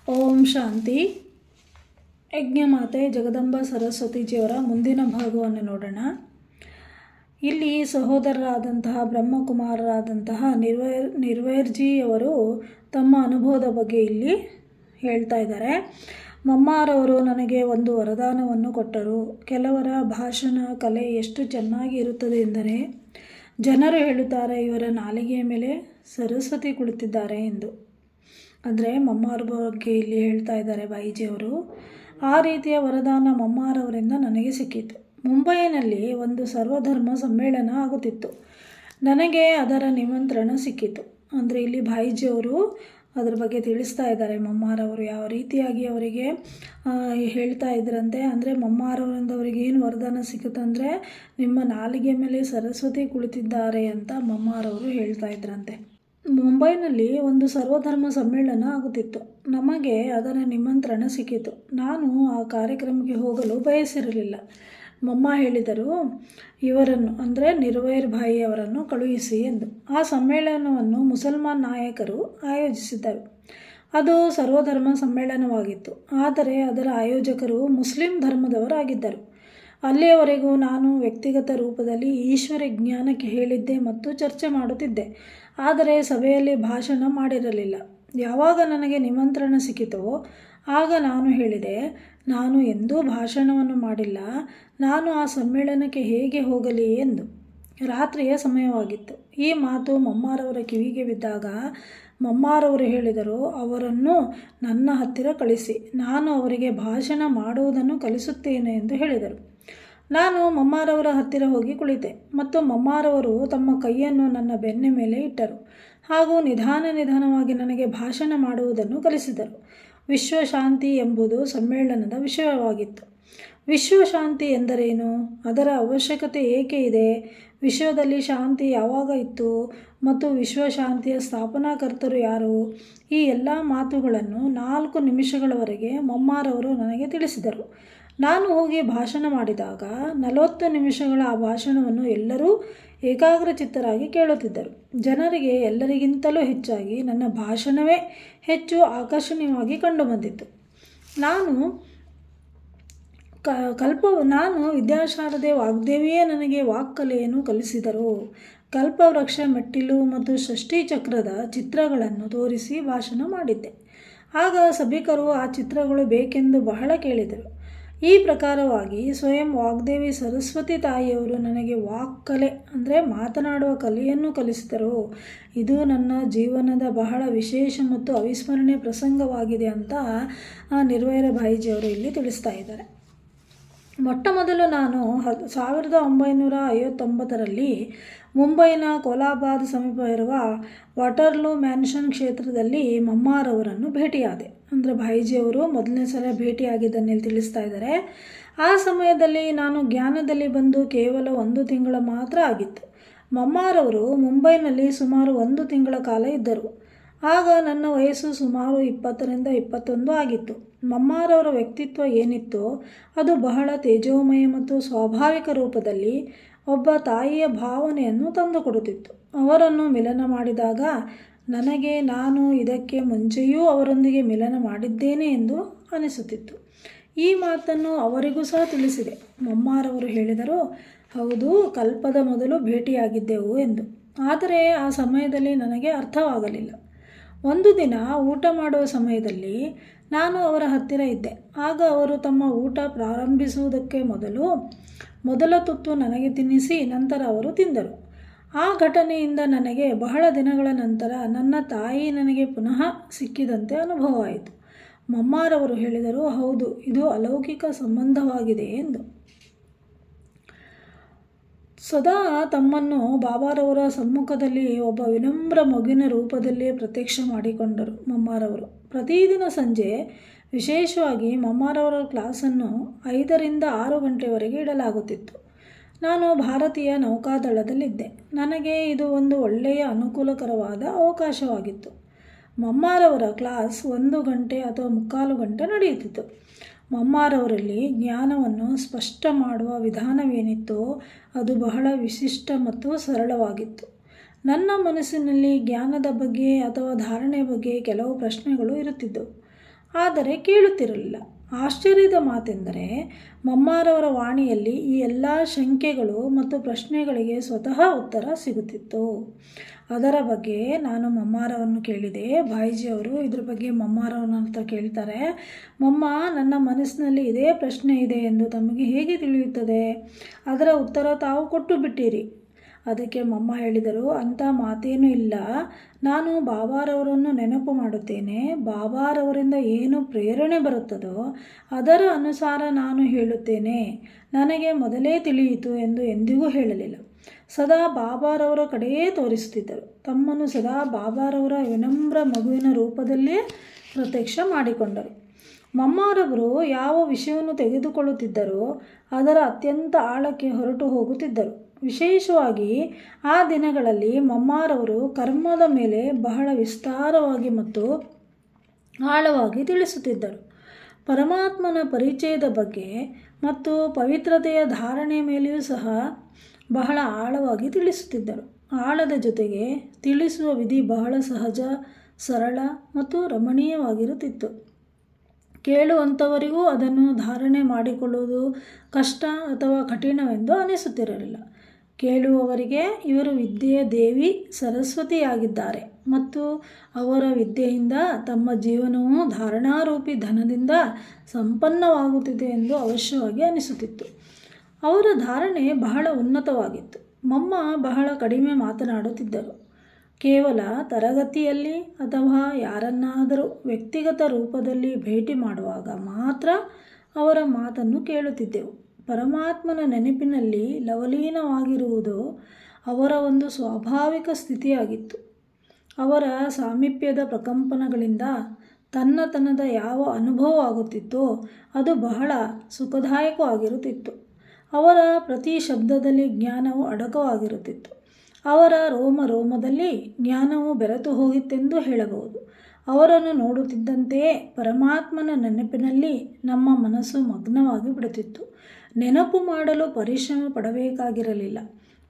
ಓಂ ಶಾಂತಿ. ಯಜ್ಞಮಾತೆ ಜಗದಂಬ ಸರಸ್ವತಿಜಿಯವರ ಮುಂದಿನ ಭಾಗವನ್ನು ನೋಡೋಣ. ಇಲ್ಲಿ ಸಹೋದರರಾದಂತಹ ಬ್ರಹ್ಮಕುಮಾರರಾದಂತಹ ನಿರ್ವೈರ್ಜಿಯವರು ತಮ್ಮ ಅನುಭವದ ಬಗ್ಗೆ ಇಲ್ಲಿ ಹೇಳ್ತಾ ಇದ್ದಾರೆ. ಮಮ್ಮಾರವರು ನನಗೆ ಒಂದು ವರದಾನವನ್ನು ಕೊಟ್ಟರು. ಕೆಲವರ ಭಾಷಣ ಕಲೆ ಎಷ್ಟು ಚೆನ್ನಾಗಿ ಇರುತ್ತದೆ ಎಂದರೆ ಜನರು ಹೇಳುತ್ತಾರೆ ಇವರ ನಾಲಿಗೆಯ ಮೇಲೆ ಸರಸ್ವತಿ ಕುಳಿತಿದ್ದಾರೆ ಎಂದು. ಅಂದರೆ ಮಮ್ಮಾರ ಬಗ್ಗೆ ಇಲ್ಲಿ ಹೇಳ್ತಾ ಇದ್ದಾರೆ ಬಾಯಿಜಿಯವರು. ಆ ರೀತಿಯ ವರದಾನ ಮಮ್ಮಾರವರಿಂದ ನನಗೆ ಸಿಕ್ಕಿತು. ಮುಂಬೈನಲ್ಲಿ ಒಂದು ಸರ್ವಧರ್ಮ ಸಮ್ಮೇಳನ ಆಗುತ್ತಿತ್ತು. ನನಗೆ ಅದರ ನಿಮಂತ್ರಣ ಸಿಕ್ಕಿತು. ಅಂದರೆ ಇಲ್ಲಿ ಬಾಯಿಜಿಯವರು ಅದರ ಬಗ್ಗೆ ತಿಳಿಸ್ತಾ ಇದ್ದಾರೆ. ಮಮ್ಮಾರವರು ಯಾವ ರೀತಿಯಾಗಿ ಅವರಿಗೆ ಹೇಳ್ತಾ ಇದ್ರಂತೆ. ಅಂದರೆ ಮಮ್ಮಾರವರಿಂದ ಅವರಿಗೆ ಏನು ವರದಾನ ಸಿಕ್ಕುತ್ತಂದರೆ ನಿಮ್ಮ ನಾಲಿಗೆ ಮೇಲೆ ಸರಸ್ವತಿ ಕುಳಿತಿದ್ದಾರೆ ಅಂತ ಮಮ್ಮಾರವರು ಹೇಳ್ತಾ ಇದ್ರಂತೆ. ಮುಂಬೈನಲ್ಲಿ ಒಂದು ಸರ್ವಧರ್ಮ ಸಮ್ಮೇಳನ ಆಗುತ್ತಿತ್ತು. ನಮಗೆ ಅದರ ನಿಮಂತ್ರಣ ಸಿಕ್ಕಿತು. ನಾನು ಆ ಕಾರ್ಯಕ್ರಮಕ್ಕೆ ಹೋಗಲು ಬಯಸಿರಲಿಲ್ಲ. ಮಮ್ಮ ಹೇಳಿದರು ಇವರನ್ನು ಅಂದರೆ ನಿರ್ವೈರ್ ಭಾಯಿಯವರನ್ನು ಕಳುಹಿಸಿ ಎಂದು. ಆ ಸಮ್ಮೇಳನವನ್ನು ಮುಸಲ್ಮಾನ್ ನಾಯಕರು ಆಯೋಜಿಸಿದ್ದರು. ಅದು ಸರ್ವಧರ್ಮ ಸಮ್ಮೇಳನವಾಗಿತ್ತು. ಆದರೆ ಅದರ ಆಯೋಜಕರು ಮುಸ್ಲಿಂ ಧರ್ಮದವರಾಗಿದ್ದರು. ಅಲ್ಲಿಯವರೆಗೂ ನಾನು ವ್ಯಕ್ತಿಗತ ರೂಪದಲ್ಲಿ ಈಶ್ವರ ಜ್ಞಾನಕ್ಕೆ ಹೇಳಿದ್ದೆ ಮತ್ತು ಚರ್ಚೆ ಮಾಡುತ್ತಿದ್ದೆ. ಆದರೆ ಸಭೆಯಲ್ಲಿ ಭಾಷಣ ಮಾಡಿರಲಿಲ್ಲ. ಯಾವಾಗ ನನಗೆ ನಿಮಂತ್ರಣ ಸಿಕ್ಕಿತೋ ಆಗ ನಾನು ಹೇಳಿದೆ, ನಾನು ಎಂದೂ ಭಾಷಣವನ್ನು ಮಾಡಿಲ್ಲ, ನಾನು ಆ ಸಮ್ಮೇಳನಕ್ಕೆ ಹೇಗೆ ಹೋಗಲಿ ಎಂದು. ರಾತ್ರಿಯ ಸಮಯವಾಗಿತ್ತು. ಈ ಮಾತು ಮಮ್ಮಾರವರ ಕಿವಿಗೆ ಬಿದ್ದಾಗ ಮಮ್ಮಾರವರು ಹೇಳಿದರು, ಅವರನ್ನು ನನ್ನ ಹತ್ತಿರ ಕಳಿಸಿ, ನಾನು ಅವರಿಗೆ ಭಾಷಣ ಮಾಡುವುದನ್ನು ಕಲಿಸುತ್ತೇನೆ ಎಂದು ಹೇಳಿದರು. ನಾನು ಮಮ್ಮಾರವರ ಹತ್ತಿರ ಹೋಗಿ ಕುಳಿತೆ ಮತ್ತು ಮಮ್ಮಾರವರು ತಮ್ಮ ಕೈಯನ್ನು ನನ್ನ ಬೆನ್ನ ಮೇಲೆ ಇಟ್ಟರು ಹಾಗೂ ನಿಧಾನವಾಗಿ ನನಗೆ ಭಾಷಣ ಮಾಡುವುದನ್ನು ಕಲಿಸಿದರು. ವಿಶ್ವಶಾಂತಿ ಎಂಬುದು ಸಮ್ಮೇಳನದ ವಿಷಯವಾಗಿತ್ತು. ವಿಶ್ವಶಾಂತಿ ಎಂದರೇನು? ಅದರ ಅವಶ್ಯಕತೆ ಏಕೆ ಇದೆ? ವಿಶ್ವದಲ್ಲಿ ಶಾಂತಿ ಯಾವಾಗ ಇತ್ತು ಮತ್ತು ವಿಶ್ವಶಾಂತಿಯ ಸ್ಥಾಪನಾಕರ್ತರು ಯಾರು? ಈ ಎಲ್ಲ ಮಾತುಗಳನ್ನು 4 ನಿಮಿಷಗಳವರೆಗೆ ಮಮ್ಮಾರವರು ನನಗೆ ತಿಳಿಸಿದರು. ನಾನು ಹೋಗಿ ಭಾಷಣ ಮಾಡಿದಾಗ 40 ನಿಮಿಷಗಳ ಆ ಭಾಷಣವನ್ನು ಎಲ್ಲರೂ ಏಕಾಗ್ರಚಿತ್ತರಾಗಿ ಕೇಳುತ್ತಿದ್ದರು. ಜನರಿಗೆ ಎಲ್ಲರಿಗಿಂತಲೂ ಹೆಚ್ಚಾಗಿ ನನ್ನ ಭಾಷಣವೇ ಹೆಚ್ಚು ಆಕರ್ಷಣೀಯವಾಗಿ ಕಂಡುಬಂದಿತ್ತು. ನಾನು ವಿದ್ಯಾಶಾರದೆ ವಾಗ್ದೇವಿಯೇ ನನಗೆ ವಾಕ್ಕಲೆಯನ್ನು ಕಲಿಸಿದರು. ಕಲ್ಪವೃಕ್ಷ ಮೆಟ್ಟಿಲು ಮತ್ತು ಷಷ್ಠಿ ಚಕ್ರದ ಚಿತ್ರಗಳನ್ನು ತೋರಿಸಿ ಭಾಷಣ ಮಾಡಿದ್ದೆ. ಆಗ ಸಭಿಕರು ಆ ಚಿತ್ರಗಳು ಬೇಕೆಂದು ಬಹಳ ಕೇಳಿದರು. ಈ ಪ್ರಕಾರವಾಗಿ ಸ್ವಯಂ ವಾಗ್ದೇವಿ ಸರಸ್ವತಿ ತಾಯಿಯವರು ನನಗೆ ವಾಕ್ಕಲೆ ಅಂದರೆ ಮಾತನಾಡುವ ಕಲೆಯನ್ನು ಕಲಿಸಿದರು. ಇದು ನನ್ನ ಜೀವನದ ಬಹಳ ವಿಶೇಷ ಮತ್ತು ಅವಿಸ್ಮರಣೀಯ ಪ್ರಸಂಗವಾಗಿದೆ ಅಂತ ನಿರ್ವೈರ ಭಾಯಿಜಿಯವರು ಇಲ್ಲಿ ತಿಳಿಸ್ತಾ ಇದ್ದಾರೆ. ಮೊಟ್ಟ ಮೊದಲು ನಾನು 1959ರಲ್ಲಿ ಮುಂಬೈನ ಕೋಲಾಬಾದ್ ಸಮೀಪ ಇರುವ ವಾಟರ್ಲೂ ಮ್ಯಾನ್ಷನ್ ಕ್ಷೇತ್ರದಲ್ಲಿ ಮಮ್ಮಾರವರನ್ನು ಭೇಟಿಯಾದೆ. ಅಂದರೆ ಭಾಯಿಜಿಯವರು ಮೊದಲನೇ ಸಲ ಭೇಟಿಯಾಗಿದ್ದನ್ನೇ ತಿಳಿಸ್ತಾ ಇದ್ದಾರೆ. ಆ ಸಮಯದಲ್ಲಿ ನಾನು ಜ್ಞಾನದಲ್ಲಿ ಬಂದು ಕೇವಲ 1 ತಿಂಗಳ ಮಾತ್ರ ಆಗಿತ್ತು. ಮಮ್ಮಾರವರು ಮುಂಬೈನಲ್ಲಿ ಸುಮಾರು 1 ತಿಂಗಳ ಕಾಲ ಇದ್ದರು. ಆಗ ನನ್ನ ವಯಸ್ಸು ಸುಮಾರು 20ರಿಂದ 21 ಆಗಿತ್ತು. ಮಮ್ಮಾರವರ ವ್ಯಕ್ತಿತ್ವ ಏನಿತ್ತೋ ಅದು ಬಹಳ ತೇಜೋಮಯ ಮತ್ತು ಸ್ವಾಭಾವಿಕ ರೂಪದಲ್ಲಿ ಒಬ್ಬ ತಾಯಿಯ ಭಾವನೆಯನ್ನು ತಂದುಕೊಡುತ್ತಿತ್ತು. ಅವರನ್ನು ಮಿಲನ ಮಾಡಿದಾಗ ನನಗೆ ನಾನು ಇದಕ್ಕೆ ಮುಂಚೆಯೂ ಅವರೊಂದಿಗೆ ಮಿಲನ ಮಾಡಿದ್ದೇನೆ ಎಂದು ಅನಿಸುತ್ತಿತ್ತು. ಈ ಮಾತನ್ನು ಅವರಿಗೂ ಸಹ ತಿಳಿಸಿದೆ. ಮಮ್ಮಾರವರು ಹೇಳಿದರು, ಹೌದು, ಕಲ್ಪದ ಮೊದಲು ಭೇಟಿಯಾಗಿದ್ದೆವು ಎಂದು. ಆದರೆ ಆ ಸಮಯದಲ್ಲಿ ನನಗೆ ಅರ್ಥವಾಗಲಿಲ್ಲ. ಒಂದು ದಿನ ಊಟ ಮಾಡುವ ಸಮಯದಲ್ಲಿ ನಾನು ಅವರ ಹತ್ತಿರ ಇದ್ದೆ. ಆಗ ಅವರು ತಮ್ಮ ಊಟ ಪ್ರಾರಂಭಿಸುವುದಕ್ಕೆ ಮೊದಲ ತುತ್ತು ನನಗೆ ತಿನ್ನಿಸಿ ನಂತರ ಅವರು ತಿಂದರು. ಆ ಘಟನೆಯಿಂದ ನನಗೆ ಬಹಳ ದಿನಗಳ ನಂತರ ನನ್ನ ತಾಯಿ ನನಗೆ ಪುನಃ ಸಿಕ್ಕಿದಂತೆ ಅನುಭವವಾಯಿತು. ಮಮ್ಮಾರವರು ಹೇಳಿದರು, ಹೌದು, ಇದು ಅಲೌಕಿಕ ಸಂಬಂಧವಾಗಿದೆ ಎಂದು. ಸದಾ ತಮ್ಮನ್ನು ಬಾಬಾರವರ ಸಮ್ಮುಖದಲ್ಲಿ ಒಬ್ಬ ವಿನಮ್ರ ಮಗುವಿನ ರೂಪದಲ್ಲಿ ಪ್ರತ್ಯಕ್ಷ ಮಾಡಿಕೊಂಡರು ಮಮ್ಮಾರವರು. ಪ್ರತಿದಿನ ಸಂಜೆ ವಿಶೇಷವಾಗಿ ಮಮ್ಮಾರವರ ಕ್ಲಾಸನ್ನು 5ರಿಂದ 6 ಗಂಟೆವರೆಗೆ ಇಡಲಾಗುತ್ತಿತ್ತು. ನಾನು ಭಾರತೀಯ ನೌಕಾದಳದಲ್ಲಿದ್ದೆ. ನನಗೆ ಇದು ಒಂದು ಒಳ್ಳೆಯ ಅನುಕೂಲಕರವಾದ ಅವಕಾಶವಾಗಿತ್ತು. ಮಮ್ಮಾರವರ ಕ್ಲಾಸ್ 1 ಗಂಟೆ ಅಥವಾ 3/4 ಗಂಟೆ ನಡೆಯುತ್ತಿತ್ತು. ಮಮ್ಮಾರವರಲ್ಲಿ ಜ್ಞಾನವನ್ನು ಸ್ಪಷ್ಟ ಮಾಡುವ ವಿಧಾನವೇನಿತ್ತೋ ಅದು ಬಹಳ ವಿಶಿಷ್ಟ ಮತ್ತು ಸರಳವಾಗಿತ್ತು. ನನ್ನ ಮನಸ್ಸಿನಲ್ಲಿ ಜ್ಞಾನದ ಬಗ್ಗೆ ಅಥವಾ ಧಾರಣೆಯ ಬಗ್ಗೆ ಕೆಲವು ಪ್ರಶ್ನೆಗಳು ಇರುತ್ತಿದ್ದವು. ಆದರೆ ಕೇಳುತ್ತಿರಲಿಲ್ಲ. ಆಶ್ಚರ್ಯದ ಮಾತೆಂದರೆ ಮಮ್ಮಾರವರ ವಾಣಿಯಲ್ಲಿ ಈ ಎಲ್ಲ ಶಂಕೆಗಳು ಮತ್ತು ಪ್ರಶ್ನೆಗಳಿಗೆ ಸ್ವತಃ ಉತ್ತರ ಸಿಗುತ್ತಿತ್ತು. ಅದರ ಬಗ್ಗೆ ನಾನು ಮಮ್ಮಾರವನ್ನು ಕೇಳಿದೆ. ಬಾಯಿಜಿಯವರು ಇದ್ರ ಬಗ್ಗೆ ಮಮ್ಮಾರವನ ಹತ್ರ ಕೇಳ್ತಾರೆ, ಮಮ್ಮ, ನನ್ನ ಮನಸ್ಸಿನಲ್ಲಿ ಇದೇ ಪ್ರಶ್ನೆ ಇದೆ ಎಂದು ತಮಗೆ ಹೇಗೆ ತಿಳಿಯುತ್ತದೆ? ಅದರ ಉತ್ತರ ತಾವು ಕೊಟ್ಟು ಬಿಟ್ಟಿರಿ. ಅದಕ್ಕೆ ಮಮ್ಮ ಹೇಳಿದರು, ಅಂಥ ಮಾತೇನೂ ಇಲ್ಲ. ನಾನು ಬಾಬಾರವರನ್ನು ನೆನಪು ಮಾಡುತ್ತೇನೆ. ಬಾಬಾರವರಿಂದ ಏನು ಪ್ರೇರಣೆ ಬರುತ್ತದೋ ಅದರ ಅನುಸಾರ ನಾನು ಹೇಳುತ್ತೇನೆ. ನನಗೆ ಮೊದಲೇ ತಿಳಿಯಿತು ಎಂದು ಎಂದಿಗೂ ಹೇಳಲಿಲ್ಲ. ಸದಾ ಬಾಬಾರವರ ಕಡೆಯೇ ತೋರಿಸುತ್ತಿದ್ದರು. ತಮ್ಮನ್ನು ಸದಾ ಬಾಬಾರವರ ವಿನಮ್ರ ಮಗುವಿನ ರೂಪದಲ್ಲೇ ಪ್ರತ್ಯಕ್ಷ ಮಾಡಿಕೊಂಡರು. ಮಮ್ಮಾರವರು ಯಾವ ವಿಷಯವನ್ನು ತೆಗೆದುಕೊಳ್ಳುತ್ತಿದ್ದರೋ ಅದರ ಅತ್ಯಂತ ಆಳಕ್ಕೆ ಹೊರಟು ಹೋಗುತ್ತಿದ್ದರು. ವಿಶೇಷವಾಗಿ ಆ ದಿನಗಳಲ್ಲಿ ಮಮ್ಮಾರವರು ಕರ್ಮದ ಮೇಲೆ ಬಹಳ ವಿಸ್ತಾರವಾಗಿ ಮತ್ತು ಆಳವಾಗಿ ತಿಳಿಸುತ್ತಿದ್ದರು. ಪರಮಾತ್ಮನ ಪರಿಚಯದ ಬಗ್ಗೆ ಮತ್ತು ಪವಿತ್ರತೆಯ ಧಾರಣೆಯ ಮೇಲೆಯೂ ಸಹ ಬಹಳ ಆಳವಾಗಿ ತಿಳಿಸುತ್ತಿದ್ದರು. ಆಳದ ಜೊತೆಗೆ ತಿಳಿಸುವ ವಿಧಿ ಬಹಳ ಸಹಜ, ಸರಳ ಮತ್ತು ರಮಣೀಯವಾಗಿರುತ್ತಿತ್ತು. ಕೇಳುವಂಥವರಿಗೂ ಅದನ್ನು ಧಾರಣೆ ಮಾಡಿಕೊಳ್ಳುವುದು ಕಷ್ಟ ಅಥವಾ ಕಠಿಣವೆಂದು ಅನಿಸುತ್ತಿರಲಿಲ್ಲ. ಕೇಳುವವರಿಗೆ ಇವರು ವಿದ್ಯೆಯ ದೇವಿ ಸರಸ್ವತಿಯಾಗಿದ್ದಾರೆ ಮತ್ತು ಅವರ ವಿದ್ಯೆಯಿಂದ ತಮ್ಮ ಜೀವನವು ಧಾರಣಾರೂಪಿ ಧನದಿಂದ ಸಂಪನ್ನವಾಗುತ್ತಿದೆ ಎಂದು ಅವಶ್ಯವಾಗಿ ಅನಿಸುತ್ತಿತ್ತು. ಅವರ ಧಾರಣೆ ಬಹಳ ಉನ್ನತವಾಗಿತ್ತು. ಮಮ್ಮ ಬಹಳ ಕಡಿಮೆ ಮಾತನಾಡುತ್ತಿದ್ದರು. ಕೇವಲ ತರಗತಿಯಲ್ಲಿ ಅಥವಾ ಯಾರನ್ನಾದರೂ ವ್ಯಕ್ತಿಗತ ರೂಪದಲ್ಲಿ ಭೇಟಿ ಮಾಡುವಾಗ ಮಾತ್ರ ಅವರ ಮಾತನ್ನು ಕೇಳುತ್ತಿದ್ದೆವು. ಪರಮಾತ್ಮನ ನೆನಪಿನಲ್ಲಿ ಲವಲೀನವಾಗಿರುವುದು ಅವರ ಒಂದು ಸ್ವಾಭಾವಿಕ ಸ್ಥಿತಿಯಾಗಿತ್ತು. ಅವರ ಸಾಮೀಪ್ಯದ ಪ್ರಕಂಪನಗಳಿಂದ ತನ್ನತನದ ಯಾವ ಅನುಭವ ಆಗುತ್ತಿತ್ತೋ ಅದು ಬಹಳ ಸುಖದಾಯಕವಾಗಿರುತ್ತಿತ್ತು. ಅವರ ಪ್ರತಿ ಶಬ್ದದಲ್ಲಿ ಜ್ಞಾನವು ಅಡಕವಾಗಿರುತ್ತಿತ್ತು. ಅವರ ರೋಮ ರೋಮದಲ್ಲಿ ಜ್ಞಾನವು ಬೆರೆತು ಹೋಗಿತ್ತೆಂದು ಹೇಳಬಹುದು. ಅವರನ್ನು ನೋಡುತ್ತಿದ್ದಂತೆಯೇ ಪರಮಾತ್ಮನ ನೆನಪಿನಲ್ಲಿ ನಮ್ಮ ಮನಸ್ಸು ಮಗ್ನವಾಗಿ ಬಿಡುತ್ತಿತ್ತು. ನೆನಪು ಮಾಡಲು ಪರಿಶ್ರಮ ಪಡಬೇಕಾಗಿರಲಿಲ್ಲ.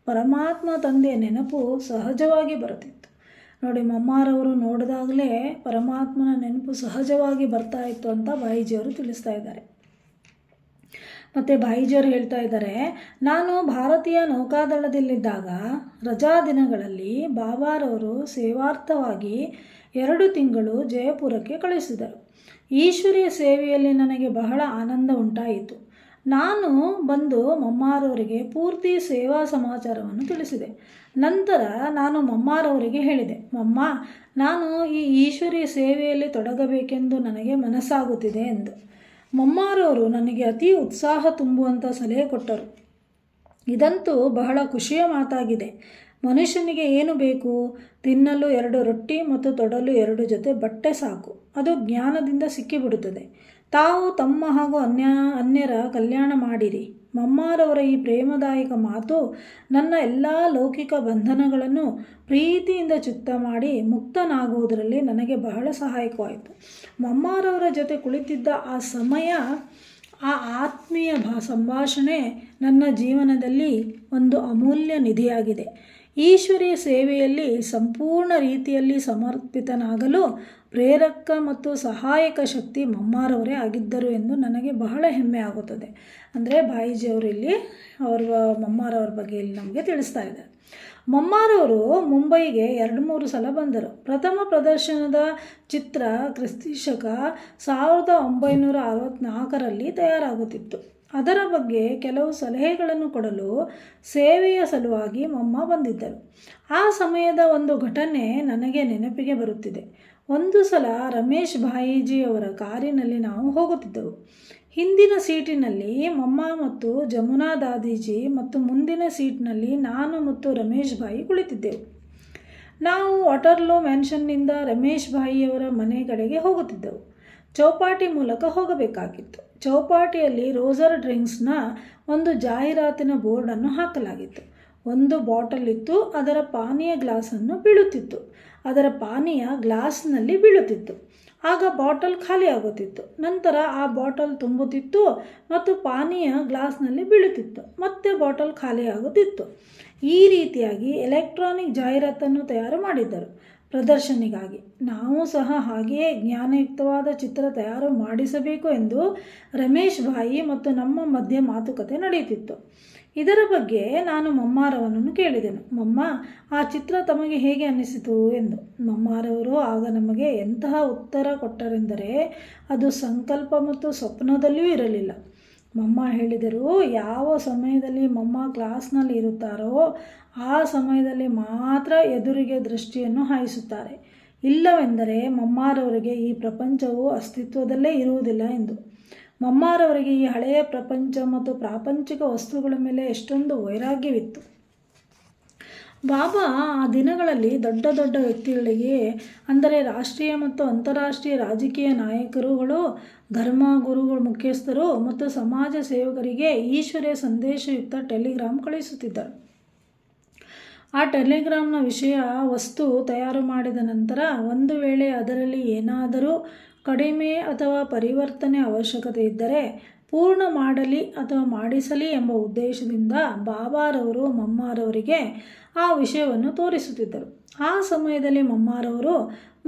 ಪರಮಾತ್ಮ ತಂದೆಯ ನೆನಪು ಸಹಜವಾಗಿ ಬರುತ್ತಿತ್ತು. ನೋಡಿ, ಮಮ್ಮಾರವರು ನೋಡಿದಾಗಲೇ ಪರಮಾತ್ಮನ ನೆನಪು ಸಹಜವಾಗಿ ಬರ್ತಾ ಇತ್ತು ಅಂತ ಬಾಯಿಜಿಯವರು ತಿಳಿಸ್ತಾ ಇದ್ದಾರೆ. ಮತ್ತು ಬಾಯಿಜಿಯವರು ಹೇಳ್ತಾ ಇದ್ದಾರೆ, ನಾನು ಭಾರತೀಯ ನೌಕಾದಳದಲ್ಲಿದ್ದಾಗ ರಜಾ ದಿನಗಳಲ್ಲಿ ಬಾಬಾರವರು ಸೇವಾರ್ಥವಾಗಿ 2 ತಿಂಗಳು ಜಯಪುರಕ್ಕೆ ಕಳಿಸಿದರು. ಈಶ್ವರಿಯ ಸೇವೆಯಲ್ಲಿ ನನಗೆ ಬಹಳ ಆನಂದ ಉಂಟಾಯಿತು. ನಾನು ಬಂದು ಮಮ್ಮಾರವರಿಗೆ ಪೂರ್ತಿ ಸೇವಾ ಸಮಾಚಾರವನ್ನು ತಿಳಿಸಿದೆ. ನಂತರ ನಾನು ಮಮ್ಮಾರವರಿಗೆ ಹೇಳಿದೆ, ಮಮ್ಮ, ನಾನು ಈ ಈಶ್ವರಿಯ ಸೇವೆಯಲ್ಲಿ ತೊಡಗಬೇಕೆಂದು ನನಗೆ ಮನಸ್ಸಾಗುತ್ತಿದೆ ಎಂದು. ಮಮ್ಮಾರವರು ನನಗೆ ಅತಿ ಉತ್ಸಾಹ ತುಂಬುವಂಥ ಸಲಹೆ ಕೊಟ್ಟರು. ಇದಂತೂ ಬಹಳ ಖುಷಿಯ ಮಾತಾಗಿದೆ. ಮನುಷ್ಯನಿಗೆ ಏನು ಬೇಕು? ತಿನ್ನಲು 2 ರೊಟ್ಟಿ ಮತ್ತು ತೊಡಲು 2 ಜೊತೆ ಬಟ್ಟೆ ಸಾಕು. ಅದು ಜ್ಞಾನದಿಂದ ಸಿಕ್ಕಿಬಿಡುತ್ತದೆ. ತಾವು ತಮ್ಮ ಹಾಗೂ ಅನ್ಯರ ಕಲ್ಯಾಣ ಮಾಡಿರಿ. ಮಮ್ಮಾರವರ ಈ ಪ್ರೇಮದಾಯಕ ಮಾತು ನನ್ನ ಎಲ್ಲ ಲೌಕಿಕ ಬಂಧನಗಳನ್ನು ಪ್ರೀತಿಯಿಂದ ಚುಕ್ತ ಮಾಡಿ ಮುಕ್ತನಾಗುವುದರಲ್ಲಿ ನನಗೆ ಬಹಳ ಸಹಾಯಕವಾಯಿತು. ಮಮ್ಮಾರವರ ಜೊತೆ ಕುಳಿತಿದ್ದ ಆ ಸಮಯ, ಆ ಆತ್ಮೀಯ ಸಂಭಾಷಣೆ ನನ್ನ ಜೀವನದಲ್ಲಿ ಒಂದು ಅಮೂಲ್ಯ ನಿಧಿಯಾಗಿದೆ. ಈಶ್ವರಿಯ ಸೇವೆಯಲ್ಲಿ ಸಂಪೂರ್ಣ ರೀತಿಯಲ್ಲಿ ಸಮರ್ಪಿತನಾಗಲು ಪ್ರೇರಕ ಮತ್ತು ಸಹಾಯಕ ಶಕ್ತಿ ಮಮ್ಮಾರವರೇ ಆಗಿದ್ದರು ಎಂದು ನನಗೆ ಬಹಳ ಹೆಮ್ಮೆ ಆಗುತ್ತದೆ. ಅಂದರೆ ಬಾಯಿಜಿಯವರು ಇಲ್ಲಿ ಮಮ್ಮಾರವ್ರ ಬಗ್ಗೆ ಇಲ್ಲಿ ನಮಗೆ ತಿಳಿಸ್ತಾ ಇದ್ದಾರೆ. ಮಮ್ಮಾರವರು ಮುಂಬೈಗೆ 2-3 ಸಲ ಬಂದರು. ಪ್ರಥಮ ಪ್ರದರ್ಶನದ ಚಿತ್ರ ಕ್ರಿಸ್ತಶಕ 1964ರಲ್ಲಿ ತಯಾರಾಗುತ್ತಿತ್ತು. ಅದರ ಬಗ್ಗೆ ಕೆಲವು ಸಲಹೆಗಳನ್ನು ಕೊಡಲು ಸೇವೆಯ ಸಲುವಾಗಿ ಮಮ್ಮ ಬಂದಿದ್ದರು. ಆ ಸಮಯದ ಒಂದು ಘಟನೆ ನನಗೆ ನೆನಪಿಗೆ ಬರುತ್ತಿದೆ. ಒಂದು ಸಲ ರಮೇಶ್ ಭಾಯಿಜಿಯವರ ಕಾರಿನಲ್ಲಿ ನಾವು ಹೋಗುತ್ತಿದ್ದೆವು. ಹಿಂದಿನ ಸೀಟಿನಲ್ಲಿ ಮಮ್ಮ ಮತ್ತು ಜಮುನಾ ದಾದೀಜಿ ಮತ್ತು ಮುಂದಿನ ಸೀಟ್ನಲ್ಲಿ ನಾನು ಮತ್ತು ರಮೇಶ್ ಭಾಯಿ ಕುಳಿತಿದ್ದೆವು. ನಾವು ವಾಟರ್ಲೋ ಮ್ಯಾನ್ಷನ್ನಿಂದ ರಮೇಶ್ ಭಾಯಿಯವರ ಮನೆ ಕಡೆಗೆ ಹೋಗುತ್ತಿದ್ದೆವು. ಚೌಪಾಟಿ ಮೂಲಕ ಹೋಗಬೇಕಾಗಿತ್ತು. ಚೌಪಾಟಿಯಲ್ಲಿ ರೋಸರ್ ಡ್ರಿಂಕ್ಸ್ನ ಒಂದು ಜಾಹೀರಾತಿನ ಬೋರ್ಡನ್ನು ಹಾಕಲಾಗಿತ್ತು. ಒಂದು ಬಾಟಲ್ ಇತ್ತು. ಅದರ ಪಾನೀಯ ಗ್ಲಾಸನ್ನು ಬೀಳುತ್ತಿತ್ತು. ಅದರ ಪಾನೀಯ ಗ್ಲಾಸ್ನಲ್ಲಿ ಬೀಳುತ್ತಿತ್ತು. ಆಗ ಬಾಟಲ್ ಖಾಲಿಯಾಗುತ್ತಿತ್ತು. ನಂತರ ಆ ಬಾಟಲ್ ತುಂಬುತ್ತಿತ್ತು ಮತ್ತು ಪಾನೀಯ ಗ್ಲಾಸ್ನಲ್ಲಿ ಬೀಳುತ್ತಿತ್ತು. ಮತ್ತೆ ಬಾಟಲ್ ಖಾಲಿಯಾಗುತ್ತಿತ್ತು. ಈ ರೀತಿಯಾಗಿ ಎಲೆಕ್ಟ್ರಾನಿಕ್ ಜಾಹೀರಾತನ್ನು ತಯಾರು ಮಾಡಿದ್ದರು. ಪ್ರದರ್ಶನಿಗಾಗಿ. ನಾವು ಸಹ ಹಾಗೆಯೇ ಜ್ಞಾನಯುಕ್ತವಾದ ಚಿತ್ರ ತಯಾರು ಮಾಡಿಸಬೇಕು ಎಂದು ರಮೇಶ್ ಭಾಯಿ ಮತ್ತು ನಮ್ಮ ಮಧ್ಯೆ ಮಾತುಕತೆ ನಡೆಯುತ್ತಿತ್ತು. ಇದರ ಬಗ್ಗೆ ನಾನು ಮಮ್ಮಾರವನನ್ನು ಕೇಳಿದೆನು. ಮಮ್ಮ, ಆ ಚಿತ್ರ ತಮಗೆ ಹೇಗೆ ಅನ್ನಿಸಿತು ಎಂದು. ಮಮ್ಮಾರವರು ಆಗ ನಮಗೆ ಎಂತಹ ಉತ್ತರ ಕೊಟ್ಟರೆಂದರೆ ಅದು ಸಂಕಲ್ಪ ಮತ್ತು ಸ್ವಪ್ನದಲ್ಲಿಯೂ ಇರಲಿಲ್ಲ. ಮಮ್ಮ ಹೇಳಿದರು, ಯಾವ ಸಮಯದಲ್ಲಿ ಮಮ್ಮ ಕ್ಲಾಸ್ನಲ್ಲಿ ಇರುತ್ತಾರೋ ಆ ಸಮಯದಲ್ಲಿ ಮಾತ್ರ ಎದುರಿಗೆ ದೃಷ್ಟಿಯನ್ನು ಹಾಯಿಸುತ್ತಾರೆ. ಇಲ್ಲವೆಂದರೆ ಮಮ್ಮಾರವರಿಗೆ ಈ ಪ್ರಪಂಚವು ಅಸ್ತಿತ್ವದಲ್ಲೇ ಇರುವುದಿಲ್ಲ ಎಂದು. ಮಮ್ಮಾರವರಿಗೆ ಈ ಹಳೆಯ ಪ್ರಪಂಚ ಮತ್ತು ಪ್ರಾಪಂಚಿಕ ವಸ್ತುಗಳ ಮೇಲೆ ಎಷ್ಟೊಂದು ವೈರಾಗ್ಯವಿತ್ತು. ಬಾಬಾ ಆ ದಿನಗಳಲ್ಲಿ ದೊಡ್ಡ ದೊಡ್ಡ ವ್ಯಕ್ತಿಗಳಿಗೆ, ಅಂದರೆ ರಾಷ್ಟ್ರೀಯ ಮತ್ತು ಅಂತಾರಾಷ್ಟ್ರೀಯ ರಾಜಕೀಯ ನಾಯಕರುಗಳು, ಧರ್ಮ ಗುರುಗಳು, ಮುಖ್ಯಸ್ಥರು ಮತ್ತು ಸಮಾಜ ಸೇವಕರಿಗೆ ಈಶ್ವರ್ಯ ಸಂದೇಶಯುಕ್ತ ಟೆಲಿಗ್ರಾಮ್ ಕಳುಹಿಸುತ್ತಿದ್ದರು. ಆ ಟೆಲಿಗ್ರಾಮ್ನ ವಿಷಯ ವಸ್ತು ತಯಾರು ಮಾಡಿದ ನಂತರ ಒಂದು ವೇಳೆ ಅದರಲ್ಲಿ ಏನಾದರೂ ಕಡಿಮೆ ಅಥವಾ ಪರಿವರ್ತನೆ ಅವಶ್ಯಕತೆ ಇದ್ದರೆ ಪೂರ್ಣ ಮಾಡಲಿ ಅಥವಾ ಮಾಡಿಸಲಿ ಎಂಬ ಉದ್ದೇಶದಿಂದ ಬಾಬಾರವರು ಮಮ್ಮಾರವರಿಗೆ ಆ ವಿಷಯವನ್ನು ತೋರಿಸುತ್ತಿದ್ದರು. ಆ ಸಮಯದಲ್ಲಿ ಮಮ್ಮಾರವರು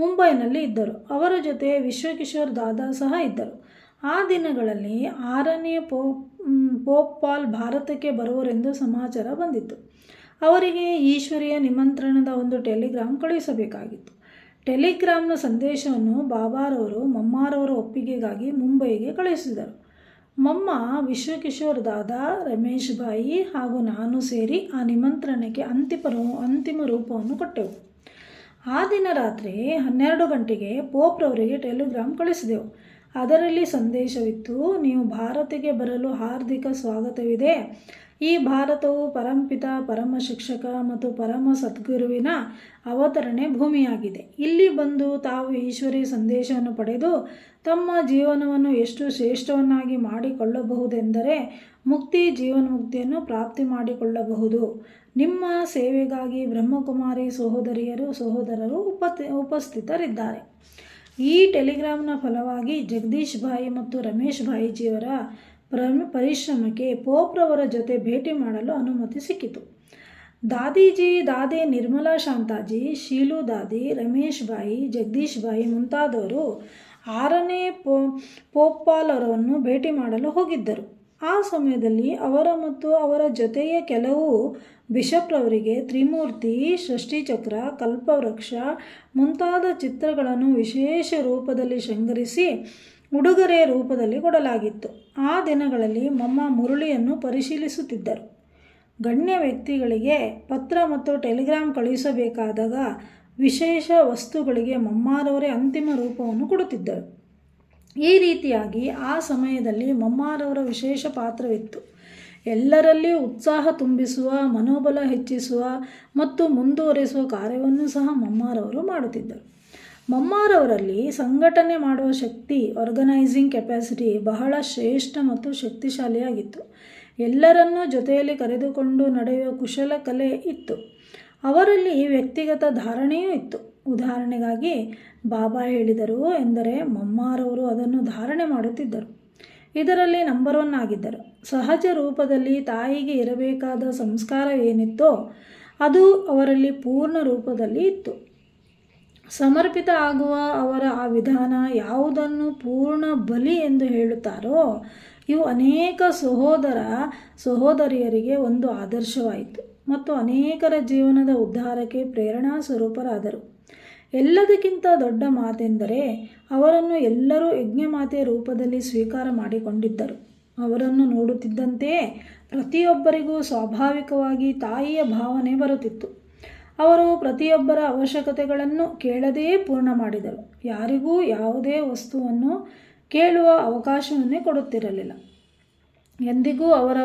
ಮುಂಬೈನಲ್ಲಿ ಇದ್ದರು. ಅವರ ಜೊತೆ ವಿಶ್ವಕಿಶೋರ್ ದಾದಾ ಸಹ ಇದ್ದರು. ಆ ದಿನಗಳಲ್ಲಿ 6ನೇ ಪೋಪ್ ಪಾಲ್ ಭಾರತಕ್ಕೆ ಬರುವರೆಂದು ಸಮಾಚಾರ ಬಂದಿತ್ತು. ಅವರಿಗೆ ಈಶ್ವರಿಯ ನಿಮಂತ್ರಣದ ಒಂದು ಟೆಲಿಗ್ರಾಮ್ ಕಳುಹಿಸಬೇಕಾಗಿತ್ತು. ಟೆಲಿಗ್ರಾಮ್ನ ಸಂದೇಶವನ್ನು ಬಾಬಾರವರು ಮಮ್ಮಾರವರ ಒಪ್ಪಿಗೆಗಾಗಿ ಮುಂಬೈಗೆ ಕಳುಹಿಸಿದರು. ಮಮ್ಮ, ವಿಶ್ವಕಿಶೋರ್ ದಾದಾ, ರಮೇಶ್ ಭಾಯಿ ಹಾಗೂ ನಾನು ಸೇರಿ ಆ ನಿಮಂತ್ರಣಕ್ಕೆ ಅಂತಿಮ ರೂಪವನ್ನು ಕೊಟ್ಟೆವು. ಆ ದಿನ ರಾತ್ರಿ 12 ಗಂಟೆಗೆ ಪೋಪ್ರವರಿಗೆ ಟೆಲಿಗ್ರಾಮ್ ಕಳಿಸಿದೆವು. ಅದರಲ್ಲಿ ಸಂದೇಶವಿತ್ತು: ನೀವು ಭಾರತಕ್ಕೆ ಬರಲು ಹಾರ್ದಿಕ ಸ್ವಾಗತವಿದೆ. ಈ ಭಾರತವು ಪರಂಪಿತ, ಪರಮ ಶಿಕ್ಷಕ ಮತ್ತು ಪರಮ ಸದ್ಗುರುವಿನ ಅವತರಣೆ ಭೂಮಿಯಾಗಿದೆ. ಇಲ್ಲಿ ಬಂದು ತಾವು ಈಶ್ವರೀಯ ಸಂದೇಶವನ್ನು ಪಡೆದು ತಮ್ಮ ಜೀವನವನ್ನು ಎಷ್ಟು ಶ್ರೇಷ್ಠವನ್ನಾಗಿ ಮಾಡಿಕೊಳ್ಳಬಹುದೆಂದರೆ ಮುಕ್ತಿ, ಜೀವನ್ಮುಕ್ತಿಯನ್ನು ಪ್ರಾಪ್ತಿ ಮಾಡಿಕೊಳ್ಳಬಹುದು. ನಿಮ್ಮ ಸೇವೆಗಾಗಿ ಬ್ರಹ್ಮಕುಮಾರಿ ಸಹೋದರರು ಉಪಸ್ಥಿತರಿದ್ದಾರೆ. ಈ ಟೆಲಿಗ್ರಾಮ್ನ ಫಲವಾಗಿ ಜಗದೀಶ್ ಭಾಯಿ ಮತ್ತು ರಮೇಶ್ ಭಾಯಿಜಿಯವರ ಪರಿಶ್ರಮಕ್ಕೆ ಪೋಪ್ರವರ ಜೊತೆ ಭೇಟಿ ಮಾಡಲು ಅನುಮತಿ ಸಿಕ್ಕಿತು. ದಾದೀಜಿ, ದಾದಿ ನಿರ್ಮಲಾ ಶಾಂತಾಜಿ, ಶೀಲು ದಾದಿ, ರಮೇಶ್ ಭಾಯಿ, ಜಗದೀಶ್ ಭಾಯಿ ಮುಂತಾದವರು 6ನೇ ಪೋಪ್ ಪಾಲ್ ಅವರನ್ನು ಭೇಟಿ ಮಾಡಲು ಹೋಗಿದ್ದರು. ಆ ಸಮಯದಲ್ಲಿ ಅವರ ಮತ್ತು ಅವರ ಜೊತೆಯ ಕೆಲವು ಬಿಷಪ್ರವರಿಗೆ ತ್ರಿಮೂರ್ತಿ, ಷಷ್ಠಿಚಕ್ರ, ಕಲ್ಪವೃಕ್ಷ ಮುಂತಾದ ಚಿತ್ರಗಳನ್ನು ವಿಶೇಷ ರೂಪದಲ್ಲಿ ಶೃಂಗರಿಸಿ ಉಡುಗೊರೆಯ ರೂಪದಲ್ಲಿ ಕೊಡಲಾಗಿತ್ತು. ಆ ದಿನಗಳಲ್ಲಿ ಮಮ್ಮ ಮುರುಳಿಯನ್ನು ಪರಿಶೀಲಿಸುತ್ತಿದ್ದರು. ಗಣ್ಯ ವ್ಯಕ್ತಿಗಳಿಗೆ ಪತ್ರ ಮತ್ತು ಟೆಲಿಗ್ರಾಮ್ ಕಳುಹಿಸಬೇಕಾದಾಗ ವಿಶೇಷ ವಸ್ತುಗಳಿಗೆ ಮಮ್ಮಾರವರೇ ಅಂತಿಮ ರೂಪವನ್ನು ಕೊಡುತ್ತಿದ್ದರು. ಈ ರೀತಿಯಾಗಿ ಆ ಸಮಯದಲ್ಲಿ ಮಮ್ಮಾರವರ ವಿಶೇಷ ಪಾತ್ರವಿತ್ತು. ಎಲ್ಲರಲ್ಲಿಯೂ ಉತ್ಸಾಹ ತುಂಬಿಸುವ, ಮನೋಬಲ ಹೆಚ್ಚಿಸುವ ಮತ್ತು ಮುಂದುವರಿಸುವ ಕಾರ್ಯವನ್ನು ಸಹ ಮಮ್ಮಾರವರು ಮಾಡುತ್ತಿದ್ದರು. ಮಮ್ಮಾರವರಲ್ಲಿ ಸಂಘಟನೆ ಮಾಡುವ ಶಕ್ತಿ, ಆರ್ಗನೈಸಿಂಗ್ ಕೆಪಾಸಿಟಿ ಬಹಳ ಶ್ರೇಷ್ಠ ಮತ್ತು ಶಕ್ತಿಶಾಲಿಯಾಗಿತ್ತು. ಎಲ್ಲರನ್ನೂ ಜೊತೆಯಲ್ಲಿ ಕರೆದುಕೊಂಡು ನಡೆಯುವ ಕುಶಲ ಕಲೆ ಇತ್ತು. ಅವರಲ್ಲಿ ವ್ಯಕ್ತಿಗತ ಧಾರಣೆಯೂ ಇತ್ತು. ಉದಾಹರಣೆಗಾಗಿ ಬಾಬಾ ಹೇಳಿದರು ಎಂದರೆ ಮಮ್ಮಾರವರು ಅದನ್ನು ಧಾರಣೆ ಮಾಡುತ್ತಿದ್ದರು. ಇದರಲ್ಲಿ ನಂಬರ್ 1 ಆಗಿದ್ದರು. ಸಹಜ ರೂಪದಲ್ಲಿ ತಾಯಿಗೆ ಇರಬೇಕಾದ ಸಂಸ್ಕಾರ ಏನಿತ್ತೋ ಅದು ಅವರಲ್ಲಿ ಪೂರ್ಣ ರೂಪದಲ್ಲಿ ಇತ್ತು. ಸಮರ್ಪಿತ ಆಗುವ ಅವರ ಆ ವಿಧಾನ, ಯಾವುದನ್ನು ಪೂರ್ಣ ಬಲಿ ಎಂದು ಹೇಳುತ್ತಾರೋ, ಇವು ಅನೇಕ ಸಹೋದರಿಯರಿಗೆ ಒಂದು ಆದರ್ಶವಾಯಿತು ಮತ್ತು ಅನೇಕರ ಜೀವನದ ಉದ್ಧಾರಕ್ಕೆ ಪ್ರೇರಣಾ ಸ್ವರೂಪರಾದರು. ಎಲ್ಲದಕ್ಕಿಂತ ದೊಡ್ಡ ಮಾತೆಂದರೆ ಅವರನ್ನು ಎಲ್ಲರೂ ಯಜ್ಞಮಾತೆಯ ರೂಪದಲ್ಲಿ ಸ್ವೀಕಾರ ಮಾಡಿಕೊಂಡಿದ್ದರು. ಅವರನ್ನು ನೋಡುತ್ತಿದ್ದಂತೆಯೇ ಪ್ರತಿಯೊಬ್ಬರಿಗೂ ಸ್ವಾಭಾವಿಕವಾಗಿ ತಾಯಿಯ ಭಾವನೆ ಬರುತ್ತಿತ್ತು. ಅವರು ಪ್ರತಿಯೊಬ್ಬರ ಅವಶ್ಯಕತೆಗಳನ್ನು ಕೇಳದೆಯೇ ಪೂರ್ಣ ಮಾಡಿದರು. ಯಾರಿಗೂ ಯಾವುದೇ ವಸ್ತುವನ್ನು ಕೇಳುವ ಅವಕಾಶವನ್ನೇ ಕೊಡುತ್ತಿರಲಿಲ್ಲ. ಎಂದಿಗೂ ಅವರ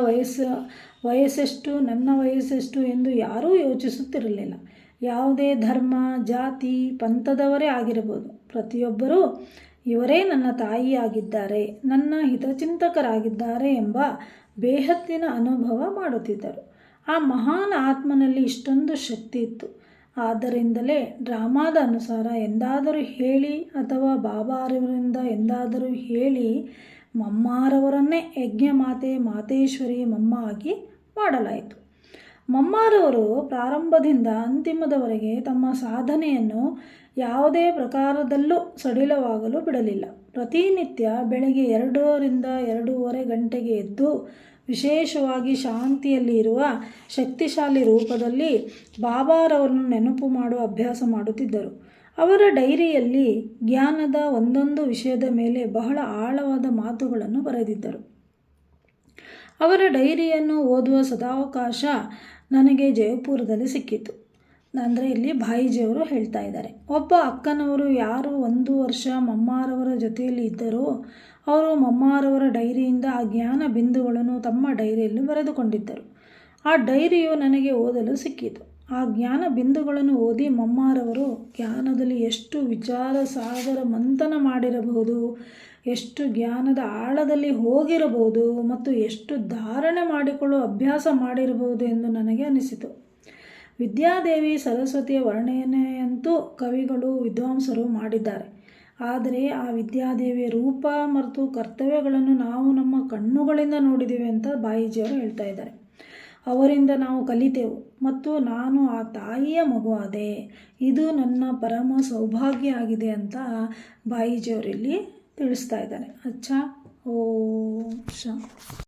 ವಯಸ್ಸೆಷ್ಟು, ನನ್ನ ವಯಸ್ಸೆಷ್ಟು ಎಂದು ಯಾರೂ ಯೋಚಿಸುತ್ತಿರಲಿಲ್ಲ. ಯಾವುದೇ ಧರ್ಮ, ಜಾತಿ, ಪಂಥದವರೇ ಆಗಿರಬಹುದು, ಪ್ರತಿಯೊಬ್ಬರೂ ಇವರೇ ನನ್ನ ತಾಯಿಯಾಗಿದ್ದಾರೆ, ನನ್ನ ಹಿತಚಿಂತಕರಾಗಿದ್ದಾರೆ ಎಂಬ ಬೇಹದ್ದಿನ ಅನುಭವ ಮಾಡುತ್ತಿದ್ದರು. ಆ ಮಹಾನ್ ಆತ್ಮನಲ್ಲಿ ಇಷ್ಟೊಂದು ಶಕ್ತಿ ಇತ್ತು. ಆದ್ದರಿಂದಲೇ ಡ್ರಾಮಾದ ಅನುಸಾರ ಎಂದಾದರೂ ಹೇಳಿ ಅಥವಾ ಬಾಬಾರವರಿಂದ ಎಂದಾದರೂ ಹೇಳಿ ಮಮ್ಮಾರವರನ್ನೇ ಯಜ್ಞಮಾತೆ, ಮಾತೇಶ್ವರಿ, ಮಮ್ಮ ಆಗಿ ಮಾಡಲಾಯಿತು. ಮಮ್ಮಾರವರು ಪ್ರಾರಂಭದಿಂದ ಅಂತಿಮದವರೆಗೆ ತಮ್ಮ ಸಾಧನೆಯನ್ನು ಯಾವುದೇ ಪ್ರಕಾರದಲ್ಲೂ ಸಡಿಲವಾಗಲು ಬಿಡಲಿಲ್ಲ. ಪ್ರತಿನಿತ್ಯ ಬೆಳಗ್ಗೆ 2ರಿಂದ 2:30 ಗಂಟೆಗೆ ಎದ್ದು ವಿಶೇಷವಾಗಿ ಶಾಂತಿಯಲ್ಲಿ ಇರುವ ಶಕ್ತಿಶಾಲಿ ರೂಪದಲ್ಲಿ ಬಾಬಾರವರನ್ನು ನೆನಪು ಮಾಡುವ ಅಭ್ಯಾಸ ಮಾಡುತ್ತಿದ್ದರು. ಅವರ ಡೈರಿಯಲ್ಲಿ ಜ್ಞಾನದ ಒಂದೊಂದು ವಿಷಯದ ಮೇಲೆ ಬಹಳ ಆಳವಾದ ಮಾತುಗಳನ್ನು ಬರೆದಿದ್ದರು. ಅವರ ಡೈರಿಯನ್ನು ಓದುವ ಸದಾವಕಾಶ ನನಗೆ ಜಯಪುರದಲ್ಲಿ ಸಿಕ್ಕಿತು. ಅಂದರೆ ಇಲ್ಲಿ ಭಾಯಿಜಿಯವರು ಹೇಳ್ತಾ ಇದ್ದಾರೆ. ಒಬ್ಬ ಅಕ್ಕನವರು ಯಾರು 1 ವರ್ಷ ಮಮ್ಮಾರವರ ಜೊತೆಯಲ್ಲಿ ಇದ್ದರೋ ಅವರು ಮಮ್ಮಾರವರ ಡೈರಿಯಿಂದ ಆ ಜ್ಞಾನ ಬಿಂದುಗಳನ್ನು ತಮ್ಮ ಡೈರಿಯಲ್ಲಿ ಬರೆದುಕೊಂಡಿದ್ದರು. ಆ ಡೈರಿಯು ನನಗೆ ಓದಲು ಸಿಕ್ಕಿತು. ಆ ಜ್ಞಾನ ಬಿಂದುಗಳನ್ನು ಓದಿ ಮಮ್ಮಾರವರು ಜ್ಞಾನದಲ್ಲಿ ಎಷ್ಟು ವಿಚಾರ ಸಾಗರ ಮಂಥನ ಮಾಡಿರಬಹುದು, ಎಷ್ಟು ಜ್ಞಾನದ ಆಳದಲ್ಲಿ ಹೋಗಿರಬಹುದು ಮತ್ತು ಎಷ್ಟು ಧಾರಣೆ ಮಾಡಿಕೊಳ್ಳುವ ಅಭ್ಯಾಸ ಮಾಡಿರಬಹುದು ಎಂದು ನನಗೆ ಅನಿಸಿತು. ವಿದ್ಯಾದೇವಿ ಸರಸ್ವತಿಯ ವರ್ಣನೆಯಂತೂ ಕವಿಗಳು ವಿದ್ವಾಂಸರು ಮಾಡಿದ್ದಾರೆ. ಆದರೆ ಆ ವಿದ್ಯಾದೇವಿಯ ರೂಪ ಮತ್ತು ಕರ್ತವ್ಯಗಳನ್ನು ನಾವು ನಮ್ಮ ಕಣ್ಣುಗಳಿಂದ ನೋಡಿದ್ದೇವೆ ಅಂತ ಬಾಯಿಜಿಯವರು ಹೇಳ್ತಾ ಇದ್ದಾರೆ. ಅವರಿಂದ ನಾವು ಕಲಿತೆವು ಮತ್ತು ನಾನು ಆ ತಾಯಿಯ ಮಗುವಾದೆ. ಇದು ನನ್ನ ಪರಮ ಸೌಭಾಗ್ಯ ಆಗಿದೆ ಅಂತ ಬಾಯಿಜಿಯವರಲ್ಲಿ ತಿಳಿಸ್ತಾ ಇದ್ದಾರೆ. ಅಚ್ಚಾ ಓಂ ಶಾ